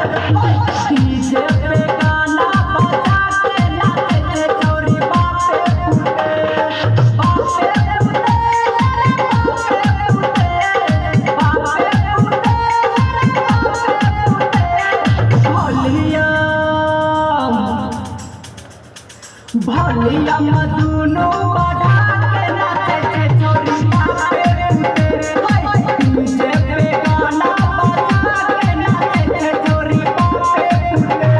DJ पे गाना बजा के नाचे छोरी बापे फूटे बापे फूटे बापे फूटे भलिया मधुनो बढ़ा के नाचे छोरी बापे फूटे डीजे पे गाना बजा के नाचे छोरी बापे फूटे।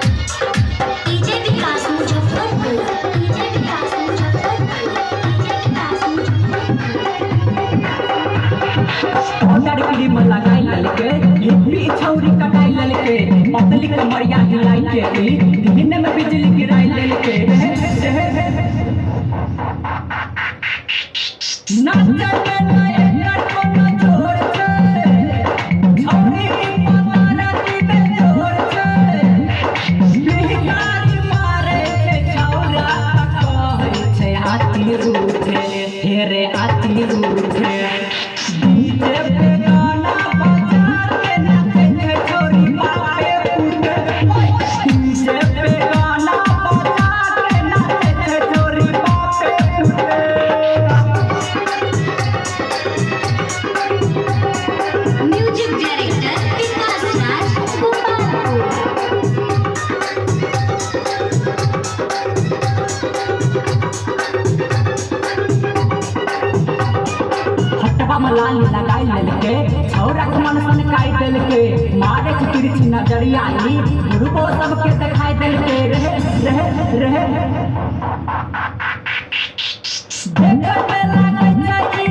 डीजे विकास मुजफ्फरपुर डीजे विकास मुजफ्फरपुर डीजे विकास मुजफ्फरपुर। ऑर्डर क्रीम लगाई ललके हिप्पी छौरी कटाई ललके पतली कमरिया हिलाई के दिन में बिजली गिराई ललके नाचने नए लड़को न जोर छे छौरी पतारती पे जोर छे बिहारी मारे छे छौरा कहै छे हाथी रूठे हेरे हाथी रूठे डीजे पे गाना बजा के नाचे छोरी बापे फूटे डीजे पे गाना बजा के नाचे छोरी बापे फूटे। म्यूजिक डायरेक्टर विकास राज गोपालपुर। हटवा मलाल लगाई ललके छौरा के मन सन काई देलके मारे के तिरछी नजरिया ली रूपो सबके दिखाई देलके रहे रहे रहे देखत में लागै छै